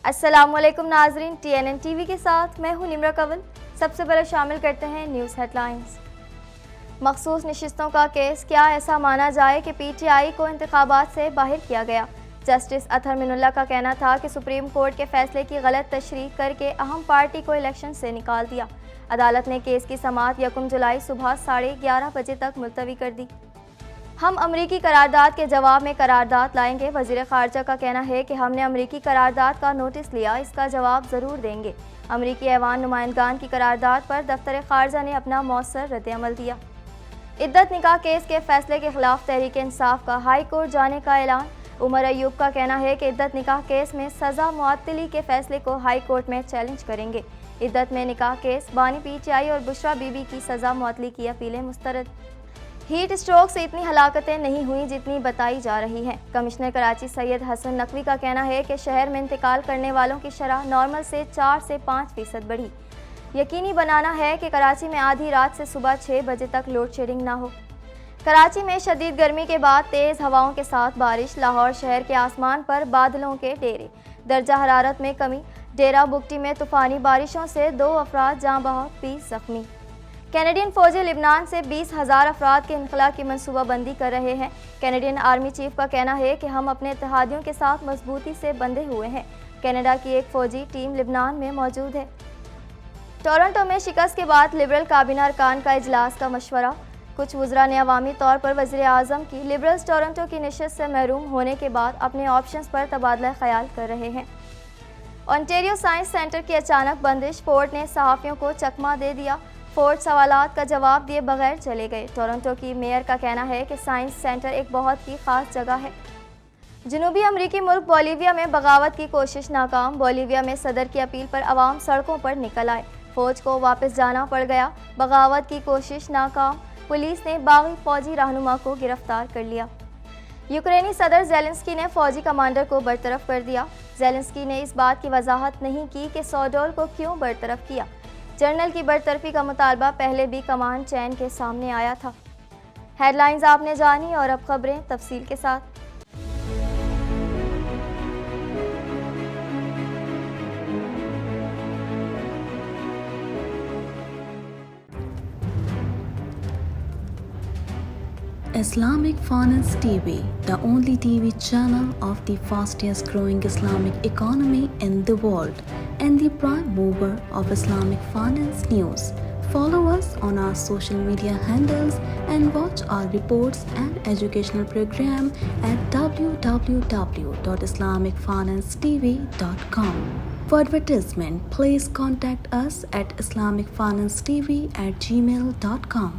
السلام علیکم ناظرین، TNN TV کے ساتھ میں ہوں نمرہ کنول۔ سب سے پہلے شامل کرتے ہیں نیوز ہیڈ لائنز۔ مخصوص نشستوں کا کیس، کیا ایسا مانا جائے کہ PTI کو انتخابات سے باہر کیا گیا؟ جسٹس اطہر من اللہ کا کہنا تھا کہ سپریم کورٹ کے فیصلے کی غلط تشریح کر کے اہم پارٹی کو الیکشن سے نکال دیا۔ عدالت نے کیس کی سماعت 1 جولائی صبح 11:30 بجے تک ملتوی کر دی۔ ہم امریکی قرارداد کے جواب میں قرارداد لائیں گے۔ وزیر خارجہ کا کہنا ہے کہ ہم نے امریکی قرارداد کا نوٹس لیا، اس کا جواب ضرور دیں گے۔ امریکی ایوان نمائندگان کی قرارداد پر دفتر خارجہ نے اپنا مؤثر رد عمل دیا۔ عدت نکاح کیس کے فیصلے کے خلاف تحریک انصاف کا ہائی کورٹ جانے کا اعلان۔ عمر ایوب کا کہنا ہے کہ عدت نکاح کیس میں سزا معطلی کے فیصلے کو ہائی کورٹ میں چیلنج کریں گے۔ عدت میں نکاح کیس، بانی PTI اور بشرا بی بی کی سزا معطلی کی اپیلیں مسترد۔ ہیٹ اسٹروک سے اتنی ہلاکتیں نہیں ہوئیں جتنی بتائی جا رہی ہیں۔ کمشنر کراچی سید حسن نقوی کا کہنا ہے کہ شہر میں انتقال کرنے والوں کی شرح نارمل سے 4 سے 5% بڑھی۔ یقینی بنانا ہے کہ کراچی میں آدھی رات سے صبح 6 بجے تک لوڈ شیڈنگ نہ ہو۔ کراچی میں شدید گرمی کے بعد تیز ہواؤں کے ساتھ بارش، لاہور شہر کے آسمان پر بادلوں کے ڈیرے، درجہ حرارت میں کمی۔ ڈیرہ بگٹی میں طوفانی بارشوں سے 2 افراد جاں بحق، 20 زخمی۔ کینیڈین فوجی لبنان سے 20,000 افراد کے انخلاء کی منصوبہ بندی کر رہے ہیں۔ کینیڈین آرمی چیف کا کہنا ہے کہ ہم اپنے اتحادیوں کے ساتھ مضبوطی سے بندھے ہوئے ہیں۔ کینیڈا کی ایک فوجی ٹیم لبنان میں موجود ہے۔ ٹورنٹو میں شکست کے بعد لبرل کابینہ ارکان کا اجلاس کا مشورہ۔ کچھ وزراء نے عوامی طور پر وزیر اعظم کی لبرلز ٹورنٹو کی نشست سے محروم ہونے کے بعد اپنے آپشنز پر تبادلہ خیال کر رہے ہیں۔ اونٹیریو سائنس سینٹر کی اچانک بندش، فورڈ نے صحافیوں کو چکمہ دے دیا۔ فورڈ سوالات کا جواب دیے بغیر چلے گئے۔ ٹورنٹو کی میئر کا کہنا ہے کہ سائنس سینٹر ایک بہت ہی خاص جگہ ہے۔ جنوبی امریکی ملک بولیویا میں بغاوت کی کوشش ناکام۔ بولیویا میں صدر کی اپیل پر عوام سڑکوں پر نکل آئے، فوج کو واپس جانا پڑ گیا۔ بغاوت کی کوشش ناکام، پولیس نے باغی فوجی رہنما کو گرفتار کر لیا۔ یوکرینی صدر زیلنسکی نے فوجی کمانڈر کو برطرف کر دیا۔ زیلنسکی نے اس بات کی وضاحت نہیں کی کہ سوڈول کو کیوں برطرف کیا۔ جنرل کی برطرفی کا مطالبہ پہلے بھی کمانڈ چین کے سامنے آیا تھا۔ ہیڈ لائنز آپ نے جانی، اور اب خبریں تفصیل کے ساتھ۔ Islamic Finance TV, the only TV channel of the fastest growing Islamic economy in the world and the prime mover of Islamic finance news. Follow us on our social media handles and watch our reports and educational program at www.islamicfinancetv.com. For advertisement, please contact us at islamicfinancetv@gmail.com.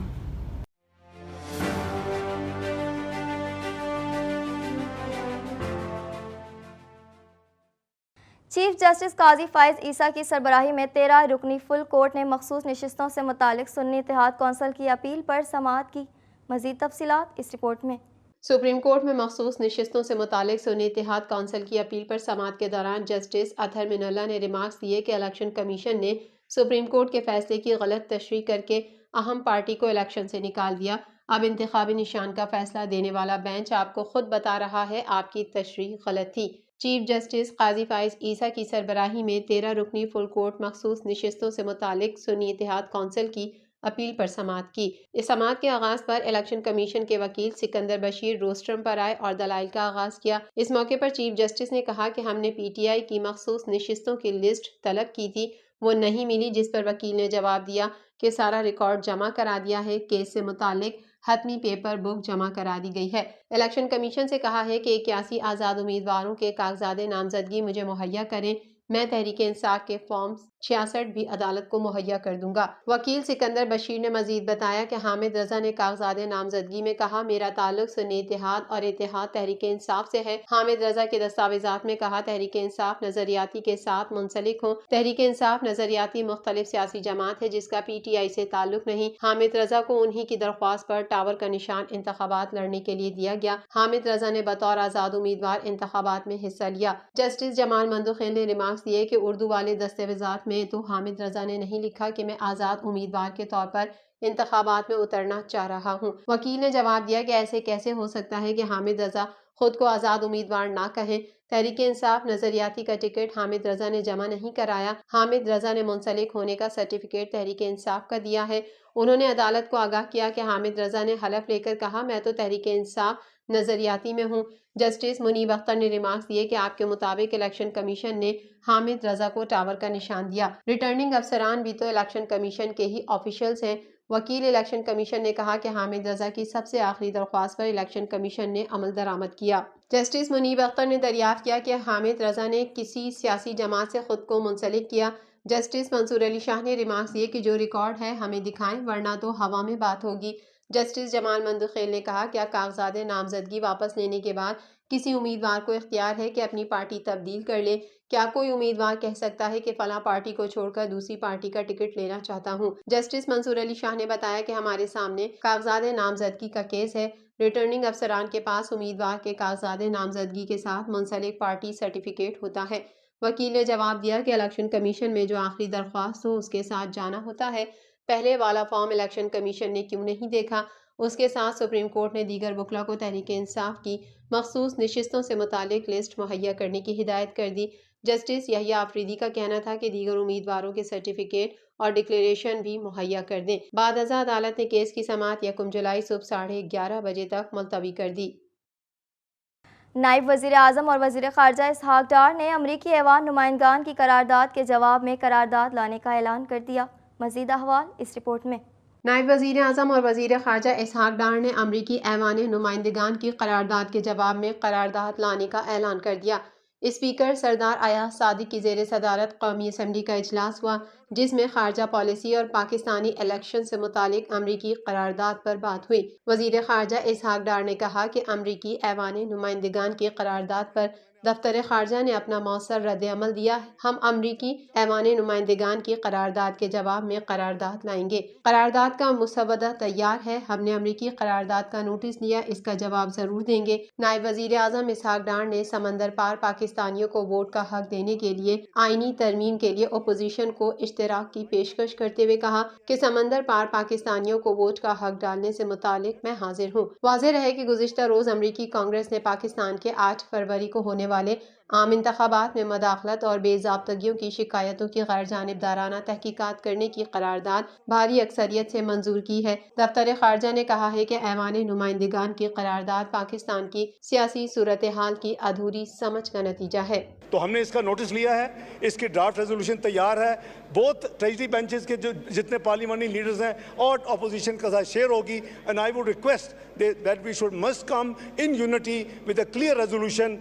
Chief justice قاضی فائز عیسیٰ کی سربراہی میں 13 رکنی full court نے مخصوص نشستوں سے متعلق سنی اتحاد کونسل کی اپیل پر سماعت کی۔ مزید تفصیلات اس رپورٹ میں۔ سپریم کورٹ میں مخصوص نشستوں سے متعلق سنی اتحاد کونسل کی اپیل پر سماعت کے دوران جسٹس اطہر من اللہ نے ریمارکس دیے کہ الیکشن کمیشن نے سپریم کورٹ کے فیصلے کی غلط تشریح کر کے اہم پارٹی کو الیکشن سے نکال دیا۔ اب انتخابی نشان کا فیصلہ دینے والا بینچ آپ کو خود بتا رہا ہے آپ کی تشریح غلط تھی۔ چیف جسٹس قاضی فائز عیسیٰ کی سربراہی میں 13 رکنی فل کورٹ مخصوص نشستوں سے متعلق سنی اتحاد کونسل کی اپیل پر سماعت کی۔ اس سماعت کے آغاز پر الیکشن کمیشن کے وکیل سکندر بشیر روسٹرم پر آئے اور دلائل کا آغاز کیا۔ اس موقع پر چیف جسٹس نے کہا کہ ہم نے PTI کی مخصوص نشستوں کی لسٹ طلب کی تھی، وہ نہیں ملی، جس پر وکیل نے جواب دیا کہ سارا ریکارڈ جمع کرا دیا ہے، کیس سے متعلق حتمی پیپر بک جمع کرا دی گئی ہے۔ الیکشن کمیشن سے کہا ہے کہ 81 آزاد امیدواروں کے کاغذات نامزدگی مجھے مہیا کریں، میں تحریک انصاف کے فارم 66 بھی عدالت کو مہیا کر دوں گا۔ وکیل سکندر بشیر نے مزید بتایا کہ حامد رضا نے کاغذات نامزدگی میں کہا میرا تعلق سنی اتحاد اور اتحاد تحریک انصاف سے ہے۔ حامد رضا کے دستاویزات میں کہا تحریک انصاف نظریاتی کے ساتھ منسلک ہوں۔ تحریک انصاف نظریاتی مختلف سیاسی جماعت ہے جس کا PTI سے تعلق نہیں۔ حامد رضا کو انہی کی درخواست پر ٹاور کا نشان انتخابات لڑنے کے لیے دیا گیا۔ حامد رضا نے بطور آزاد امیدوار انتخابات میں حصہ لیا۔ جسٹس جمال مندوخیل نے ریمارکس دیے کہ اردو والے دستاویزات میں تو حامد رضا نے نہیں لکھا کہ میں آزاد امیدوار کے طور پر انتخابات میں اترنا چاہ رہا ہوں۔ وکیل نے جواب دیا کہ ایسے کیسے ہو سکتا ہے کہ حامد رضا خود کو آزاد امیدوار نہ کہیں۔ تحریک انصاف نظریاتی کا ٹکٹ حامد رضا نے جمع نہیں کرایا۔ حامد رضا نے منسلک ہونے کا سرٹیفکیٹ تحریک انصاف کا دیا ہے۔ انہوں نے عدالت کو آگاہ کیا کہ حامد رضا نے حلف لے کر کہا میں تو تحریک انصاف نظریاتی میں ہوں۔ جسٹس منیب اختر نے ریمارکس دیے کہ آپ کے مطابق الیکشن کمیشن نے حامد رضا کو ٹاور کا نشان دیا۔ ریٹرننگ افسران بھی تو الیکشن کمیشن کے ہی آفیشلز ہیں۔ وکیل الیکشن کمیشن نے کہا کہ حامد رضا کی سب سے آخری درخواست پر الیکشن کمیشن نے عمل درآمد کیا۔ جسٹس منیب اختر نے دریافت کیا کہ حامد رضا نے کسی سیاسی جماعت سے خود کو منسلک کیا۔ جسٹس منصور علی شاہ نے ریمارکس دیے کہ جو ریکارڈ ہے ہمیں دکھائیں ورنہ تو ہوا میں بات ہوگی۔ جسٹس جمال مندوخیل نے کہا کیا کاغذات نامزدگی واپس لینے کے بعد کسی امیدوار کو اختیار ہے کہ اپنی پارٹی تبدیل کر لے؟ کیا کوئی امیدوار کہہ سکتا ہے کہ فلاں پارٹی کو چھوڑ کر دوسری پارٹی کا ٹکٹ لینا چاہتا ہوں؟ جسٹس منصور علی شاہ نے بتایا کہ ہمارے سامنے کاغذات نامزدگی کا کیس ہے۔ ریٹرننگ افسران کے پاس امیدوار کے کاغذات نامزدگی کے ساتھ منسلک پارٹی سرٹیفکیٹ ہوتا ہے۔ وکیل نے جواب دیا کہ الیکشن کمیشن میں جو آخری درخواست ہو اس کے ساتھ جانا ہوتا ہے۔ پہلے والا فارم الیکشن کمیشن نے کیوں نہیں دیکھا؟ اس کے ساتھ سپریم کورٹ نے دیگر وکلاء کو تحریک انصاف کی مخصوص نشستوں سے متعلق لسٹ مہیا کرنے کی ہدایت کر دی۔ جسٹس یحییٰ آفریدی کا کہنا تھا کہ دیگر امیدواروں کے سرٹیفکیٹ اور ڈکلیریشن بھی مہیا کر دیں۔ بعد ازاں عدالت نے کیس کی سماعت 1 جولائی صبح 11:30 بجے تک ملتوی کر دی۔ نائب وزیر اعظم اور وزیر خارجہ اسحاق ڈار نے امریکی ایوان نمائندگان کی قرارداد کے جواب میں قرارداد لانے کا اعلان کر دیا۔ مزید احوال اس رپورٹ میں۔ نائب وزیر اعظم اور وزیر خارجہ اسحاق ڈار نے امریکی ایوان نمائندگان کی قرارداد کے جواب میں قرارداد لانے کا اعلان کر دیا۔ اسپیکر سردار ایاز صادق کی زیر صدارت قومی اسمبلی کا اجلاس ہوا جس میں خارجہ پالیسی اور پاکستانی الیکشن سے متعلق امریکی قرارداد پر بات ہوئی۔ وزیر خارجہ اسحاق ڈار نے کہا کہ امریکی ایوان نمائندگان کی قرارداد پر دفتر خارجہ نے اپنا مؤثر رد عمل دیا ہے۔ ہم امریکی ایوان نمائندگان کی قرارداد کے جواب میں قرارداد لائیں گے۔ قرارداد کا مسودہ تیار ہے، ہم نے امریکی قرارداد کا نوٹس لیا، اس کا جواب ضرور دیں گے۔ نائب وزیر اعظم اسحاق ڈار نے سمندر پار پاکستانیوں کو ووٹ کا حق دینے کے لیے آئینی ترمیم کے لیے اپوزیشن کو اشتراک کی پیشکش کرتے ہوئے کہا کہ سمندر پار پاکستانیوں کو ووٹ کا حق ڈالنے سے متعلق میں حاضر ہوں۔ واضح رہے کہ گزشتہ روز امریکی کانگریس نے پاکستان کے 8 فروری کو ہونے والے عام انتخابات میں مداخلت اور بے ضابطگیوں کی شکایتوں کی غیر جانبدارانہ تحقیقات کرنے کی قرارداد بھاری اکثریت سے منظور کی ہے۔ دفتر خارجہ نے کہا ہے کہ ایوان نمائندگان کی قرارداد پاکستان کی سیاسی صورتحال کی ادھوری سمجھ کا نتیجہ ہے۔ تو ہم نے اس کا نوٹس لیا ہے، اس کی ڈرافٹ ریزولوشن تیار ہے، بہت ٹریجری بینچز کے جو جتنے پارلیمانی لیڈرز ہیں اور اپوزیشن کا ساتھ شیئر ہوگی، and I would request that we must come in unity with a clear resolution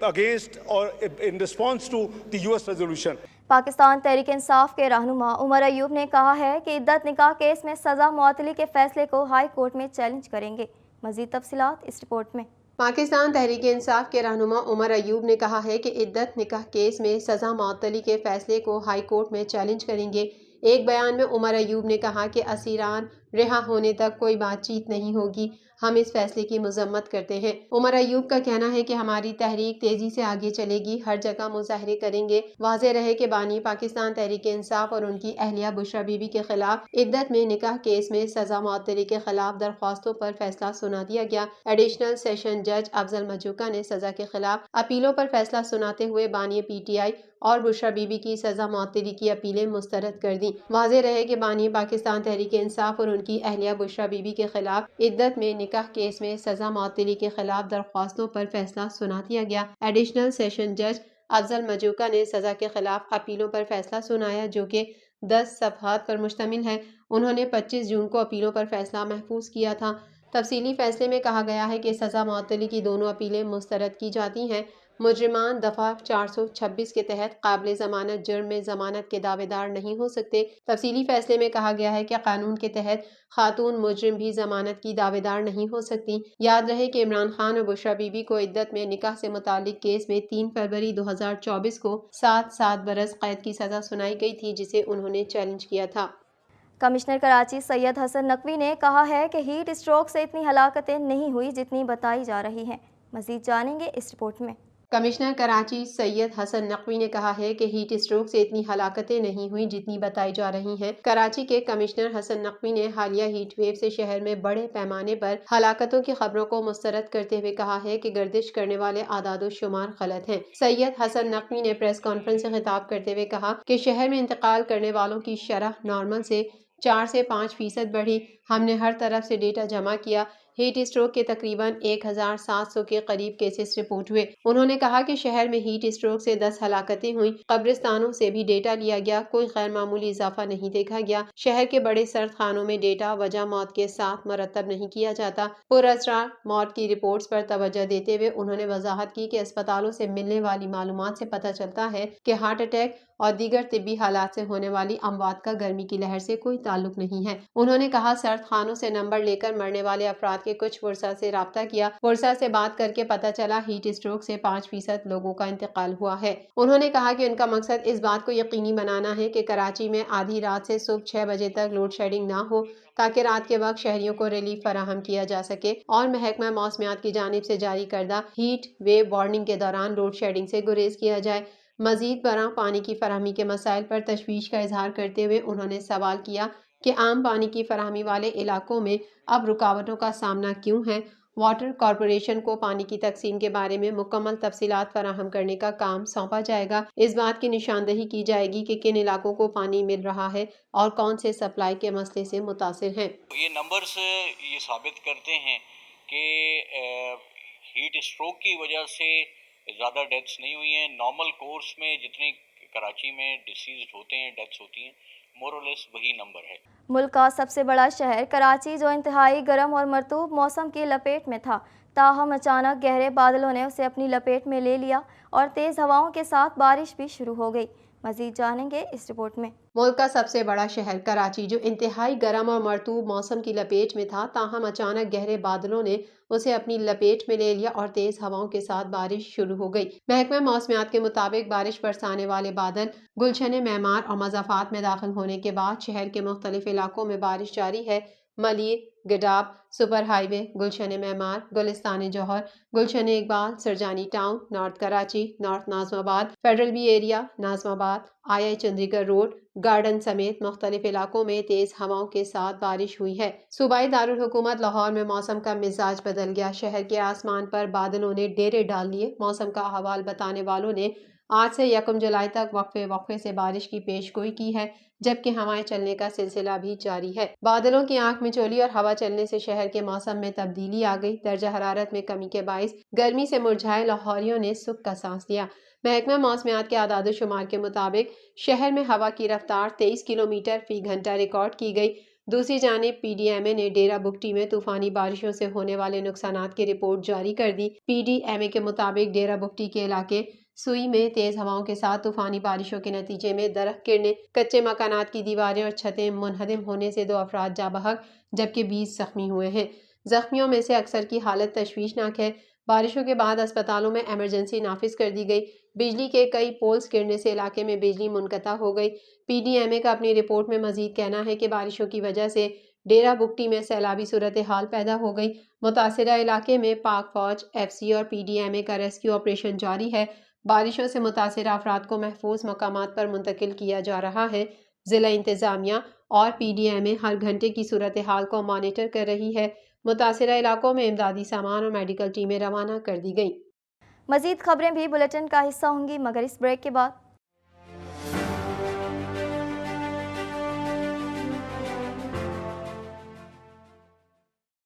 against or in response to the US resolution. Pakistan Tehreek Insaf کے رہنما عمر ایوب نے کہا ہے کہ عدت نکاح کیس میں سزا معطلی کے فیصلے کو ہائی کورٹ میں چیلنج کریں گے۔ مزید تفصیلات اس رپورٹ میں۔ پاکستان تحریک انصاف کے رہنما عمر ایوب نے کہا ہے کہ عدت نکاح کیس میں سزا معطلی کے فیصلے کو ہائی کورٹ میں چیلنج کریں گے۔ ایک بیان میں عمر ایوب نے کہا کہ اسیران رہا ہونے تک کوئی بات چیت نہیں ہوگی، ہم اس فیصلے کی مذمت کرتے ہیں۔ عمر ایوب کا کہنا ہے کہ ہماری تحریک تیزی سے آگے چلے گی، ہر جگہ مظاہرے کریں گے۔ واضح رہے کہ بانی پاکستان تحریک انصاف اور ان کی اہلیہ بشرا بی بی کے خلاف عدت میں نکاح کیس میں سزا معطلی کے خلاف درخواستوں پر فیصلہ سنا دیا گیا۔ ایڈیشنل سیشن جج افضل مجوکا نے سزا کے خلاف اپیلوں پر فیصلہ سناتے ہوئے بانی پی ٹی آئی اور بشرا بی بی کی سزا معطلی کی اپیلیں مسترد کر دیں۔ واضح رہے کہ بانی پاکستان تحریک انصاف اور ان کی اہلیہ بشرا بی بی کے خلاف عدت میں نکاح کیس میں سزا معطلی کے خلاف درخواستوں پر فیصلہ سنا دیا گیا۔ ایڈیشنل سیشن جج افضل مجوکا نے سزا کے خلاف اپیلوں پر فیصلہ سنایا جو کہ 10 صفحات پر مشتمل ہے۔ انہوں نے 25 جون کو اپیلوں پر فیصلہ محفوظ کیا تھا۔ تفصیلی فیصلے میں کہا گیا ہے کہ سزا معطلی کی دونوں اپیلیں مسترد کی جاتی ہیں۔ مجرمان دفعہ 426 کے تحت قابل ضمانت جرم میں ضمانت کے دعوے دار نہیں ہو سکتے۔ تفصیلی فیصلے میں کہا گیا ہے کہ قانون کے تحت خاتون مجرم بھی ضمانت کی دعوے دار نہیں ہو سکتی۔ یاد رہے کہ عمران خان اور بشرا بی بی کو عدت میں نکاح سے متعلق کیس میں 3 فروری 2024 کو 7 برس قید کی سزا سنائی گئی تھی جسے انہوں نے چیلنج کیا تھا۔ کمشنر کراچی سید حسن نقوی نے کہا ہے کہ ہیٹ اسٹروک سے اتنی ہلاکتیں نہیں ہوئی جتنی بتائی جا رہی ہیں۔ مزید جانیں گے اس رپورٹ میں۔ کمشنر کراچی سید حسن نقوی نے کہا ہے کہ ہیٹ اسٹروک سے اتنی ہلاکتیں نہیں ہوئیں جتنی بتائی جا رہی ہیں۔ کراچی کے کمشنر حسن نقوی نے حالیہ ہیٹ ویو سے شہر میں بڑے پیمانے پر ہلاکتوں کی خبروں کو مسترد کرتے ہوئے کہا ہے کہ گردش کرنے والے اعداد و شمار غلط ہیں۔ سید حسن نقوی نے پریس کانفرنس سے خطاب کرتے ہوئے کہا کہ شہر میں انتقال کرنے والوں کی شرح نارمل سے 4 سے 5% بڑھی۔ ہم نے ہر طرف سے ڈیٹا جمع کیا۔ ہیٹ اسٹروک کے تقریباً 1700 کے قریب کیسز رپورٹ ہوئے۔ انہوں نے کہا کہ شہر میں ہیٹ اسٹروک سے 10 ہلاکتیں ہوئیں۔ قبرستانوں سے بھی ڈیٹا لیا گیا، کوئی غیر معمولی اضافہ نہیں دیکھا گیا۔ شہر کے بڑے سرد خانوں میں ڈیٹا وجہ موت کے ساتھ مرتب نہیں کیا جاتا۔ پراسرار موت کی رپورٹس پر توجہ دیتے ہوئے انہوں نے وضاحت کی کہ اسپتالوں سے ملنے والی معلومات سے پتہ چلتا ہے کہ ہارٹ اٹیک اور دیگر طبی حالات سے ہونے والی اموات کا گرمی کی لہر سے کوئی تعلق نہیں ہے۔ انہوں نے کہا سرد خانوں سے نمبر لے کر مرنے والے افراد کے کچھ ورثاء سے رابطہ کیا۔ ورثاء سے بات کر کے پتہ چلا ہیٹ اسٹروک سے 5% لوگوں کا انتقال ہوا ہے۔ انہوں نے کہا کہ ان کا مقصد اس بات کو یقینی بنانا ہے کہ کراچی میں آدھی رات سے صبح 6 بجے تک لوڈ شیڈنگ نہ ہو تاکہ رات کے وقت شہریوں کو ریلیف فراہم کیا جا سکے، اور محکمہ موسمیات کی جانب سے جاری کردہ ہیٹ ویو وارننگ کے دوران لوڈ شیڈنگ سے گریز کیا جائے۔ مزید برآں پانی کی فراہمی کے مسائل پر تشویش کا اظہار کرتے ہوئے انہوں نے سوال کیا کہ عام پانی کی فراہمی والے علاقوں میں اب رکاوٹوں کا سامنا کیوں ہے۔ واٹر کارپوریشن کو پانی کی تقسیم کے بارے میں مکمل تفصیلات فراہم کرنے کا کام سونپا جائے گا۔ اس بات کی نشاندہی کی جائے گی کہ کن علاقوں کو پانی مل رہا ہے اور کون سے سپلائی کے مسئلے سے متاثر ہیں۔ یہ نمبرز یہ ثابت کرتے ہیں کہ ہیٹ اسٹروک کی وجہ سے زیادہ ڈیتھس نہیں ہوئی ہیں۔ نارمل کورس میں جتنے کراچی میں ڈیسیزڈ ہوتے ہیں، ڈیتھس ہوتی ہیں، مور اور لیس وہی نمبر ہے۔ ملک کا سب سے بڑا شہر کراچی جو انتہائی گرم اور مرطوب موسم کی لپیٹ میں تھا، تاہم اچانک گہرے بادلوں نے اسے اپنی لپیٹ میں لے لیا اور تیز ہواؤں کے ساتھ بارش بھی شروع ہو گئی۔ مزید جانیں گے اس رپورٹ میں۔ ملک کا سب سے بڑا شہر کراچی جو انتہائی گرم اور مرطوب موسم کی لپیٹ میں تھا، تاہم اچانک گہرے بادلوں نے اسے اپنی لپیٹ میں لے لیا اور تیز ہواؤں کے ساتھ بارش شروع ہو گئی۔ محکمہ موسمیات کے مطابق بارش برسانے والے بادل گلشن معمار اور مضافات میں داخل ہونے کے بعد شہر کے مختلف علاقوں میں بارش جاری ہے۔ Malir, Gadap, super highway, Gulshan Maymar, Gulistan Jauhar, Gulshan Iqbal, Surjani Town, North Karachi, North Nazimabad, Federal be area, ناظم آباد، آئی چندی گڑھ روڈ، گارڈن سمیت مختلف علاقوں میں تیز ہواؤں کے ساتھ بارش ہوئی ہے۔ صوبائی دارالحکومت لاہور میں موسم کا مزاج بدل گیا۔ شہر کے آسمان پر بادلوں نے ڈیرے ڈال لیے۔ موسم کا احوال بتانے والوں نے آج سے 1 جولائی تک وقفے سے بارش کی پیش گوئی کی ہے، جبکہ ہوائیں چلنے کا سلسلہ بھی جاری ہے۔ بادلوں کی آنکھ مچولی اور ہوا چلنے سے شہر کے موسم میں تبدیلی آ گئی۔ درجہ حرارت میں کمی کے باعث گرمی سے مرجھائے لاہوریوں نے سکھ کا سانس لیا۔ محکمہ موسمیات کے اعداد و شمار کے مطابق شہر میں ہوا کی رفتار 23 کلومیٹر فی گھنٹہ ریکارڈ کی گئی۔ دوسری جانب پی ڈی ایم اے نے ڈیرہ بگٹی میں طوفانی بارشوں سے ہونے والے نقصانات کی رپورٹ جاری کر دی۔ پی ڈی ایم اے کے مطابق ڈیرہ بگٹی کے علاقے سوئی میں تیز ہواؤں کے ساتھ طوفانی بارشوں کے نتیجے میں درخت گرنے، کچے مکانات کی دیواریں اور چھتیں منہدم ہونے سے 2 افراد جاں بحق جبکہ 20 زخمی ہوئے ہیں۔ زخمیوں میں سے اکثر کی حالت تشویشناک ہے۔ بارشوں کے بعد اسپتالوں میں ایمرجنسی نافذ کر دی گئی۔ بجلی کے کئی پولز گرنے سے علاقے میں بجلی منقطع ہو گئی۔ پی ڈی ایم اے کا اپنی رپورٹ میں مزید کہنا ہے کہ بارشوں کی وجہ سے ڈیرہ بگٹی میں سیلابی صورتحال پیدا ہو گئی۔ متاثرہ علاقے میں پاک فوج، ایف سی اور پی ڈی ایم اے کا ریسکیو آپریشن جاری ہے۔ بارشوں سے متاثرہ افراد کو محفوظ مقامات پر منتقل کیا جا رہا ہے۔ ضلع انتظامیہ اور پی ڈی ایم اے ہر گھنٹے کی صورتحال کو مانیٹر کر رہی ہے۔ متاثرہ علاقوں میں امدادی سامان اور میڈیکل ٹیمیں روانہ کر دی گئیں۔ مزید خبریں بھی بلیٹن کا حصہ ہوں گی، مگر اس بریک کے بعد